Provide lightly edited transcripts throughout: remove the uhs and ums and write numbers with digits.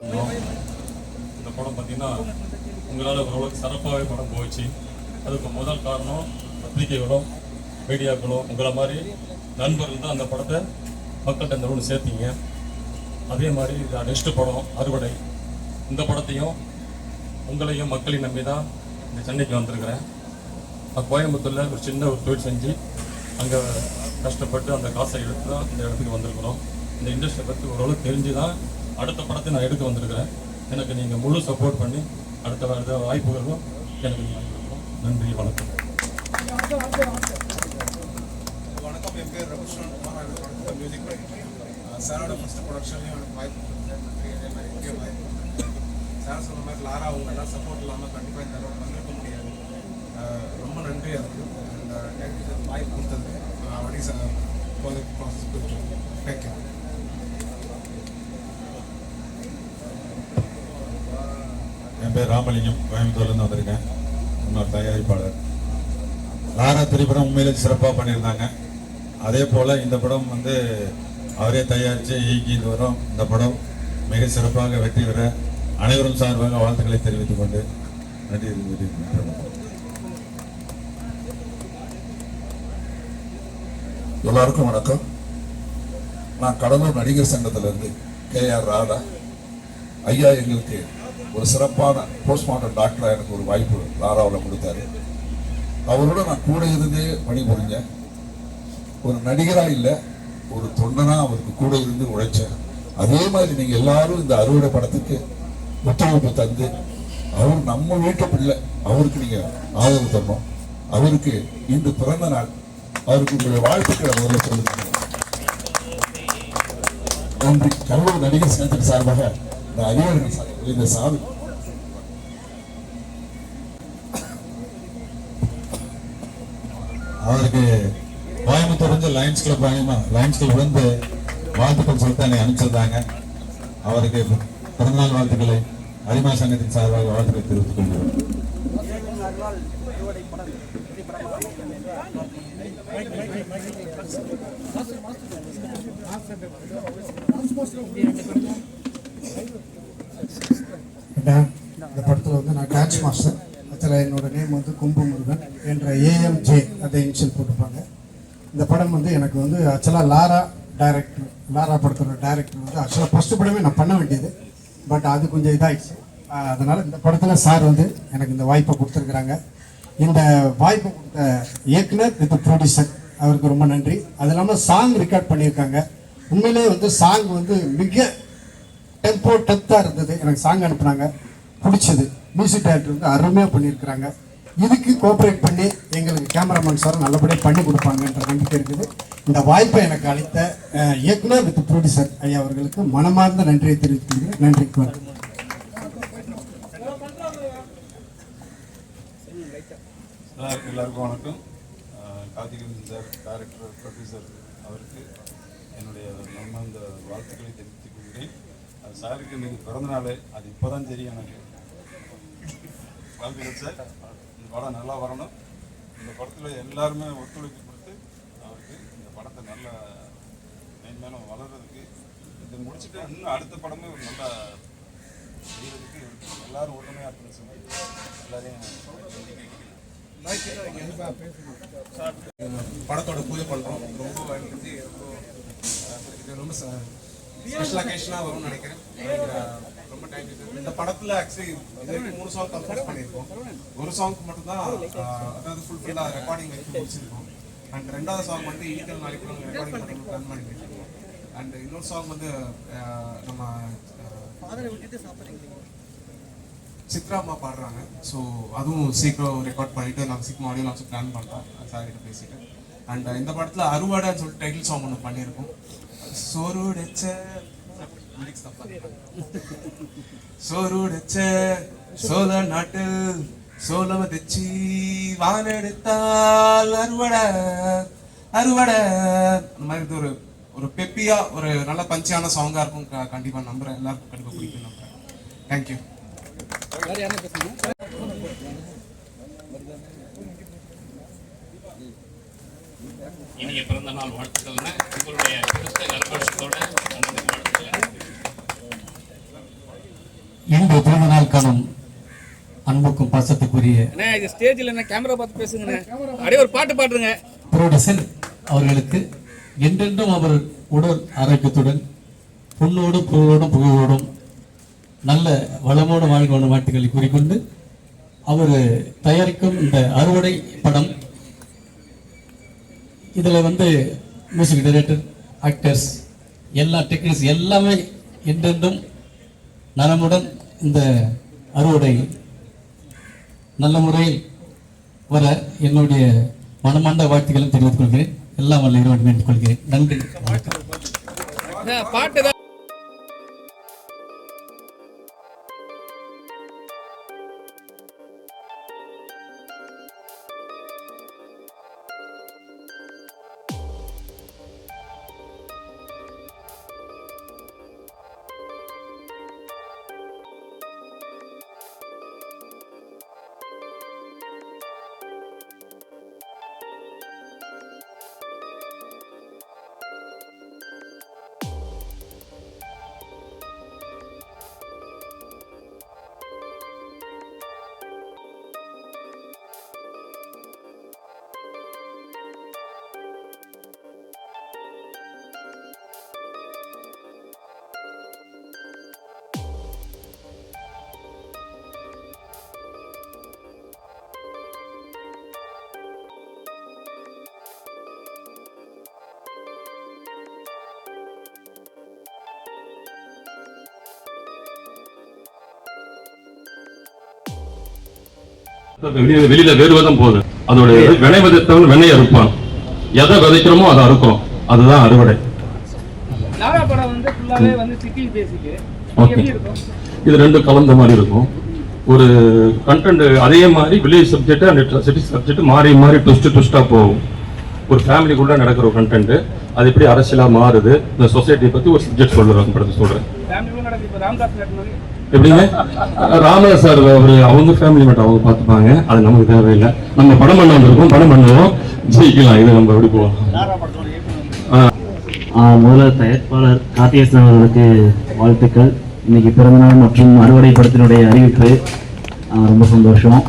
இந்த படம் பார்த்தீங்கன்னா உங்களால் ஓரளவுக்கு சிறப்பாகவே படம் போச்சு. அதுக்கு முதல் காரணம் பத்திரிகைகளும் மீடியாக்களும் உங்களை மாதிரி நண்பர்கள் தான் அந்த படத்தை மக்கள்கிட்ட இந்த ஒன்று சேர்த்தீங்க. அதே மாதிரி நெக்ஸ்ட் படம் அறுவடை, இந்த படத்தையும் உங்களையும் மக்களையும் நம்பி தான் இந்த சென்னைக்கு வந்திருக்கிறேன். நான் கோயம்புத்தூரில் ஒரு சின்ன ஒரு தொழில் செஞ்சு அங்கே கஷ்டப்பட்டு அந்த காசை எடுத்து தான் இந்த இடத்துக்கு வந்திருக்கிறோம். இந்த இண்டஸ்ட்ரியை பற்றி ஓரளவுக்கு தெரிஞ்சு தான் அடுத்த படத்தை நான் எடுக்க வந்திருக்கிறேன். எனக்கு நீங்கள் முழு சப்போர்ட் பண்ணி அடுத்த வாய்ப்புகளும் எனக்கு நீங்கள் கொடுக்கணும். நன்றி, வணக்கம். வணக்கம், என் பேர் ரகுஷ்வன் குமார். மியூசிக் பண்ணியிருக்கேன். சாரோட ஃபஸ்ட்டு ப்ரொடக்ஷன்லேயும் எனக்கு வாய்ப்பு கொடுத்தேன். அதே மாதிரி முக்கிய வாய்ப்பு சார் சொன்ன மாதிரி லாரா அவங்கெல்லாம் சப்போர்ட் இல்லாமல் கண்டிப்பாக இந்த அளவுக்கு வந்திருக்க முடியாது. ரொம்ப நன்றி அதுக்கு. அந்த தேங்க்யூ வாய்ப்பு கொடுத்தது. அப்படி சார் ப்ராசஸ் போயிட்டு தேங்க்யூ. என் பேர் ராமலிங்கம், கோயம்புத்தூர்லேருந்து வந்திருக்கேன். இன்னொரு தயாரிப்பாளர். லாரா திரைப்படம் உண்மையிலே சிறப்பாக பண்ணியிருந்தாங்க. அதே போல் இந்த படம் அவரே தயாரித்து இயக்கி வரும். இந்த படம் மிக சிறப்பாக வெற்றி பெற அனைவரும் சார்பாக வாழ்த்துக்களை தெரிவித்துக் கொண்டு நன்றி. எல்லாருக்கும் வணக்கம். நான் கடலூர் நடிகர் சங்கத்திலிருந்து KR ராதா ஐயா எங்களுக்கு ஒரு சிறப்பான போஸ்ட்மார்ட்டம் டாக்டராக எனக்கு ஒரு வாய்ப்பு லாராவில் கொடுத்தாரு. அவரோட நான் கூட இருந்தே பணிபுரிஞ்சேன். ஒரு நடிகராக இல்லை, ஒரு தொண்டனா அவருக்கு கூட இருந்து உழைச்சேன். அதே மாதிரி நீங்கள் எல்லாரும் இந்த அறுவடை படத்துக்கு ஒத்துழைப்பு தந்து, அவர் நம்ம வீட்டு பிள்ளை, அவருக்கு நீங்கள் ஆதரவு தரணும். அவருக்கு இன்று பிறந்த நாள், அவருக்கு உங்களுடைய வாழ்த்துக்களை முதல்ல சொல்லுங்க. நன்றி. கடலூர் நடிகர் சங்கத்தின் சார்பாக இந்த அதிகாரிகள் இந்த சாமி அவருக்கு கோயம்புத்தூர் லயன்ஸ் கிளப் வாழ்த்துக்கள் சொல்லிட்டு என்னை அனுப்பிச்சிருந்தாங்க. அவருக்கு பிறந்தநாள் வாழ்த்துக்களை அரிமா சங்கத்தின் சார்பாக வாழ்த்துக்களை தெரிவித்துக் கொள்கிறோம். இந்த படத்தில் நான் டான்ஸ் மாஸ்டர். அதில் என்னோட நேம் கும்பு முருகன் என்ற AMJ அதை இனிஷியல் போட்டுப்பாங்க. இந்த படம் எனக்கு ஆக்சுவலாக லாரா படத்தோட டைரக்டர் ஆக்சுவலாக ஃபஸ்ட்டு படமே நான் பண்ண வேண்டியது. பட் அது கொஞ்சம் இதாகிடுச்சு. அதனால் இந்த படத்தில் சார் எனக்கு இந்த வாய்ப்பை கொடுத்துருக்குறாங்க. இந்த வாய்ப்பை கொடுத்த இயக்குனர் வித் ப்ரொடியூசர் அவருக்கு ரொம்ப நன்றி. அது இல்லாமல் சாங் ரெக்கார்ட் பண்ணியிருக்காங்க. உண்மையிலே சாங் மிக டெம்போ டெப்த்தாக இருந்தது. எனக்கு சாங் அனுப்புனாங்க, பிடிச்சது. மியூசிக் டைரக்டர் அருமையாக பண்ணியிருக்கிறாங்க. இதுக்கு கோஆப்ரேட் பண்ணி எங்களுக்கு கேமராமேன் சார் நல்லபடியாக பண்ணி கொடுப்பாங்கன்ற நம்பிக்கை இருக்குது. இந்த வாய்ப்பை எனக்கு அளித்த இயக்குனர் வித் ப்ரொடியூசர் ஐயா அவர்களுக்கு மனமார்ந்த நன்றியை தெரிவித்துக்கிறேன். நன்றி. எல்லாருக்கும் வணக்கம். கார்த்திகேயன் சார், டைரக்டர், ப்ரொடியூசர் அவருக்கு என்னுடைய மனமார்ந்த வாழ்த்துக்களை தெரிவித்துக் கொள்கிறேன். சாருக்கு இன்னைக்கு பிறந்தநாள், அது இப்போதான் தெரியும் எனக்கு. வாழ்த்துக்கள் சார். இந்த படம் நல்லா வரணும். இந்த படத்தில் எல்லாருமே ஒத்துழைப்பு கொடுத்து அவருக்கு இந்த படத்தை நல்லா மேன்மேலும் வளர்கிறதுக்கு, இது முடிச்சுட்டு இன்னும் அடுத்த படமே ஒரு நல்லா செய்கிறதுக்கு எல்லாரும் ஒற்றுமையாக இருக்குன்னு சொல்லி எல்லாரையும் படத்தோட பூஜை பண்ணுறோம். ரொம்ப ரொம்ப ஸ்பெஷல் அக்கேஷனாக வரும்னு நினைக்கிறேன். ரொம்ப தேங்க்யூ சார். இந்த படத்தில் ஆக்சுவலி இது வரைக்கும் 3 சாங் கம்போஸ் பண்ணியிருக்கோம். ஒரு சாங்க்கு மட்டும்தான் அதாவது ஃபுல்ஃபில்லாக ரெக்கார்டிங் வச்சு முடிச்சிருக்கோம். அண்ட் 2வது சாங் ஈட்டல் நாளைக்கு ரெக்கார்டிங் பண்ணி பிளான் பண்ணி வச்சிருக்கோம். அண்ட் இன்னொரு சாங் நம்ம சித்ரா அம்மா பாடுறாங்க. ஸோ அதுவும் சீக்கிரம் ரெக்கார்ட் பண்ணிவிட்டு நாங்கள் சீக்கிரம் ஆடியோ லான்ச் பிளான் பண்ணுறோம் சார்கிட்ட பேசிட்டு. அண்ட் இந்த படத்தில் அறுவடைன்னு சொல்லிட்டு டைட்டில் சாங் ஒன்று பண்ணியிருக்கோம். சோறுடைச்ச சோறுடைச்ச சோழ நாட்டில் சோழம தெச்சி வானெடுத்தால் அறுவடை அறுவடை அந்த மாதிரி ஒரு ஒரு பெப்பியா ஒரு நல்ல பஞ்சியான சாங்கா இருக்கும். கண்டிப்பா நம்புறேன், எல்லாருக்கும் கண்டிப்பா பிடிக்கும் நம்புறேன். தேங்க்யூ. இனிய பிறந்த நாள் வாழ்த்துக்கள்னா உங்களுடைய நல்வழக்கத்தோட இன்று பிறந்த நாள் காணும் அன்புக்கும் பாசத்துக்குரிய இது ஸ்டேஜில் என்ன கேமரா பார்த்து பேசுங்கண்ணே. அப்படியே ஒரு பாட்டு பாடுங்க. புரோடிசர் அவர்களுக்கு என்றென்றும் அவர் உடல் ஆரோக்கியத்துடன் பொண்ணோடும் புகழோடும் புகழோடும் நல்ல வளமோடு வாழ்வான வாழ்த்துக்களை கூறிக்கொண்டு அவர் தயாரிக்கும் இந்த அறுவடை படம் இதில் மியூசிக் டைரக்டர், ஆக்டர்ஸ், எல்லா டெக்னிக்ஸ் எல்லாமே என்றென்றும் நலமுடன் இந்த அறுவடை நல்ல முறையில் வர என்னுடைய மனமார்ந்த வாழ்த்துக்களும் தெரிவித்துக் கொள்கிறேன். எல்லாம் வல்ல இறைவன் வேண்டிக் கொள்கிறேன். நன்றி, வணக்கம். பாட்டு வெளியில வேறு விதம் போகுது. அதோட வினை விதைத்தவன் வெண்ணெய் அறுப்பான். எதை விதைக்கிறோமோ அதை அறுக்கிறோம். அதுதான் அறுவடை. லாரா படம் ஃபுல்லாவே சிட்டி பேசிக்கு எப்படி இருக்கும்? இது ரெண்டும் கலந்த மாதிரி இருக்கும். ஒரு கண்டென்ட் அதே மாதிரி village subject and city subject மாறி மாறி ட்விஸ்டா போகும். ஒரு ஃபேமிலிக்குள்ள நடக்கிற ஒரு கண்டென்ட் அது எப்படி அரசியலா மாறுது, இந்த சொசைட்டியை பத்தி ஒரு சப்ஜெக்ட் சொல்றேன் படத்தை சொல்றேன். எப்படிங்க ராமதாஸ் சார் அவங்க ஃபேமிலி மட்டும் அவங்க பார்த்துப்பாங்க. அது நமக்கு தேவையில்லை. நம்ம படம் பண்ண வந்திருக்கோம், படம் பண்ணுவோம், ஜெயிக்கலாம். இது நம்ம எப்படி போவோம். முதல்ல தயாரிப்பாளர் கார்த்திகேசன் அவர்களுக்கு வாழ்த்துக்கள். இன்னைக்கு பிறந்தநாள் மற்றும் அறுவடை படத்தினுடைய அறிவிப்பு ரொம்ப சந்தோஷம்.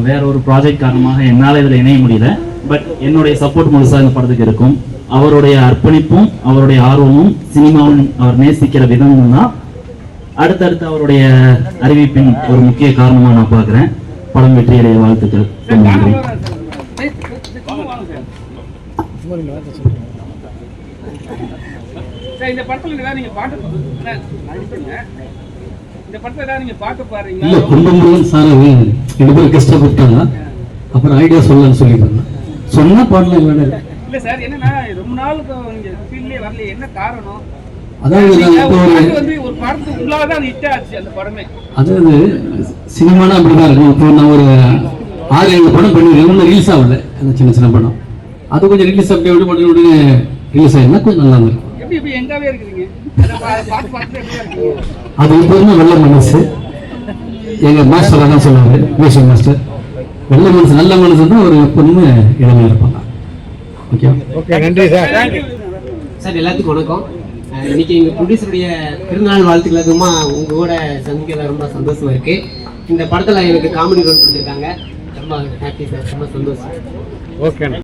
வேற ஒரு ப்ராஜெக்ட் காரணமாக என்னால் இதில் இணைய முடியல. பட் என்னுடைய சப்போர்ட் முழுசாக இந்த படத்துக்கு இருக்கும். அவருடைய அர்ப்பணிப்பும் அவருடைய ஆர்வமும் சினிமாவும் அவர் நேசிக்கிற விதமும் தான் அடுத்தடுத்து அவருடைய அறிவிப்பின் ஒரு முக்கிய காரணமாக நான் பார்க்குறேன். படம் வெற்றியடைய வாழ்த்துக்கள். நன்றி. இந்த படத்துல நீங்க பாட்டு இந்த படத்துல நீங்க பாட்டு பாருங்க. இல்ல கும்பமுருகன் சார் ரெண்டு பேரும் கெஸ்டா கூப்பிட்டாங்க. அப்புறம் ஐடியா சொல்லலாம்னு சொல்லியிருந்தாங்க. சொன்னா பாடல இல்ல சார், என்னன்னா ரொம்ப நாளுக்கு நீங்க ஃபீல்ட்லயே வரல, என்ன காரணம்? அதாவது ஒரு படத்துக்கு உள்ளாதான் ஹிட் ஆச்சு அந்த படமே. அதாவது சினிமானா அப்படிதான் இருக்கும். இப்போ நான் ஒரு 6-7 படம் பண்ணிருக்கேன். ஒன்றும் ரிலீஸ் ஆகல. அந்த சின்ன சின்ன படம் அது கொஞ்சம் ரிலீஸ் அப்படியே உடனே ரிலீஸ் ஆகிருந்தா கொஞ்சம் நல்லா இருக்கும். எப்படி எங்காவே இருக்கிறீங்க பாட்டு பாட்டு எப்படி இருக்கீங்க? அது எப்போதுமே வெள்ள மனசு. எங்க மாஸ்டர் தான் சொல்லுவாரு, மியூசிக் மாஸ்டர். வெள்ள மனசு நல்ல மனசு தான் ஒரு எப்போதுமே இளமையா இருப்பாங்க. ஓகே, நன்றி சார். சார் எல்லாத்துக்கும் வணக்கம். இன்னைக்கு எங்கள் ப்ரொடியூசருடைய பிறந்தநாள் வாழ்த்துக்கள் அதுமா உங்கள் கூட சந்திக்கிறதுல ரொம்ப சந்தோஷமா இருக்கு. இந்த படத்தில் எனக்கு காமெடி ரோல் கொடுத்துருக்காங்க. ரொம்ப ஹாப்பி சார், ரொம்ப சந்தோஷம். ஓகே.